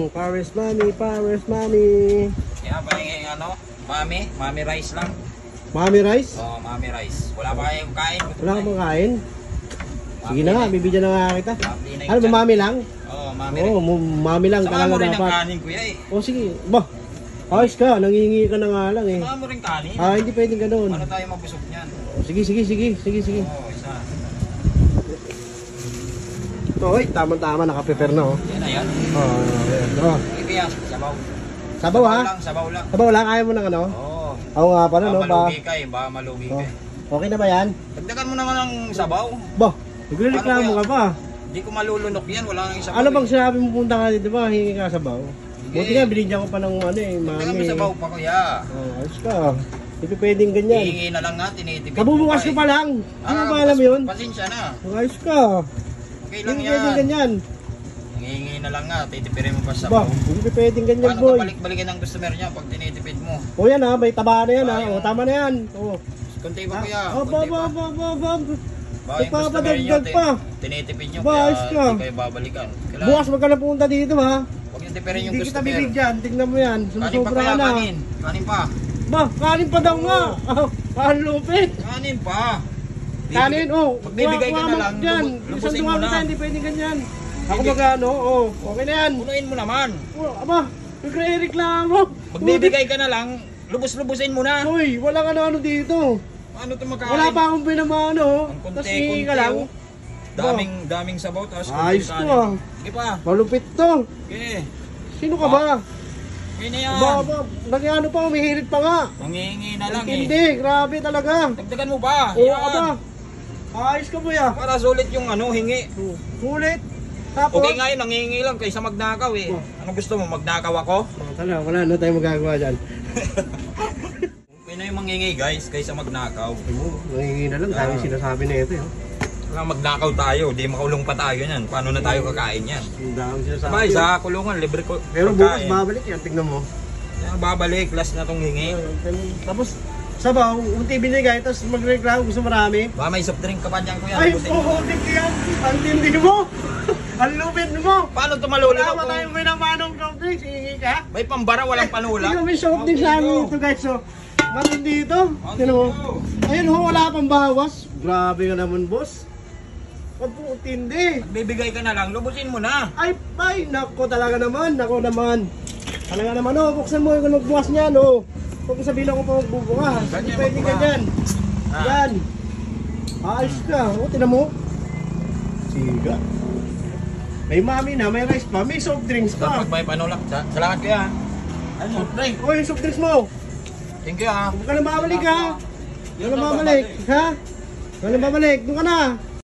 Paris Mami, Paris Mami. Kaya ba yung ano, Mami rice lang. Mami rice? Oo, Mami rice. Wala ba kayong kain? Wala ka bang kain? Sige na nga, bibigyan na nga kita. Mami Ano ba, Mami lang? Oo, Mami Oo, Mami lang Sama talaga mo rin ang dapat. kanin, kuya eh. O sige, ba? Ayos ka, nangingi ka na nga lang eh. Sama mo rin kanin. Hindi pwedeng ganun. Paano tayo mabusog niyan? Sige. Oo, isa. Oy, tama-tama, naka-prepare na oh. Yan na yan. Oo. Kuya, sabaw. Sabaw ha? Sabaw lang. Sabaw lang, ayaw mo ng ano? Oo. Oo nga pala no, ba? Malugi ka eh, baka malugi ka eh. Okay na ba yan? Dagdagan mo naman ng sabaw. Ba, nagre-reklamo ka pa. Hindi ko malulunok yan, wala nang sabaw. Ano bang sinabi mo punta ka dito ba? Hingi ka sabaw? Buti nga, binigyan ko pa ng ano eh, Mami. Dagdagan mo sabaw pa kuya. Ayos ka. Hindi pwedeng ganyan. Hihingi na lang nga, tinitipid Kabubukas ko pa lang. Hindi mo ba alam yun? Pasensya na. Ayos ka. Okay lang Hindi yan. pwedeng ganyan. Hihingi na lang nga, titipirin mo pa sa Ba, sabaw. hindi pwedeng ganyan Paano boy. ka balik-balikin ng customer niya pag tinitipid mo? O yan ha, may taba na yan ha. O tama na yan. O. Kunti pa kuya. Ba. Baka yung customer niyo, Ipapadagdag pa. tinitipid nyo, Ba, kaya ayos ka. hindi kayo babalikan. Kailangan, Bukas wag ka na pumunta dito ha. huwag yung tipirin yung Hindi kita customer. bibigyan. Tignan mo yan. Kanin pa Sumusobra kuya, ka na. kanin pa. Ba, kanin pa daw nga. Kanin lupit. Kanin pa. Kanin, oh. Magbibigay ka na lang, Dyan. Isang lubusin mo duwa na. ka, hindi pwedeng ganyan. Ako magano, oh. Okay na yan. Punuin mo naman. Aba, nagre-reklamo. Magbibigay ka na lang, lubos-lubusin mo na. Uy, wala ka na ano dito. Ano ito makain? Wala pa akong pinamano. Ang Tapos konti-konti, hingi ka lang. oh. Daming sabaw, tapos Ayos konti to, ah. kanin. Sige pa. Malupit to. Okay. Sino ka ba? Okay na yan. Ba, nagyano pa, umihirit pa nga. Mangihingi na lang Hindi, grabe talaga. Dagdagan mo pa. Oo, Yan. aba. Ayos ka buya. Para sulit yung ano, hingi. Sulit. Tapos, Okay nga yun, nangihingi lang kaysa magnakaw eh. Ano gusto mo, magnakaw ako? wala na tayong magagawa dyan. Okay na yung mangingi guys, kaysa magnakaw. Nangingi na lang, dami sinasabi na ito. Wala magnakaw tayo, di makulong pa tayo yan. Paano na tayo kakain yan? Ang dami sinasabi. Sabay, sa kulungan, libre ko. Pero bukas babalik yan, tignan mo. Yan, babalik, last na tong hingi. Tapos, sabaw, unti binigay, tapos magreklamo, gusto marami. Baka may soft drink ka pa dyan kuya. Ay, Lubusin mo. puhutik yan! Ang tindi mo! Ang lupit mo! Paano ito malulunok? Wala ba tayong minamanong soft drinks? Hihingi ka? May pambara, walang panula. Tingnan mo yung soft drinks namin ito guys, so. Matindi ito. Tingnan mo. Ayun ho, wala pang bawas. Grabe ka naman, boss. Pag po, tindi. Bibigay ka na lang, lubusin mo na. Ay, nako talaga naman, nako naman. Talaga naman, oh, buksan mo yung magbukas niyan, oh. Kung sabihin ako pa magbubukas, hindi Ganyan, pwede magbukas. ganyan. Ah. Yan. Ayos ka, oh, tinan mo. Siga. May mami na, may rice pa, may soft drinks pa. Pag may panula. Salamat kuya. Ay, soft drink. Oh, yung soft drinks mo. Thank you ah. Huwag ka na babalik, ha? Huwag ka na babalik, ha? Huwag ka na babalik, doon ka na.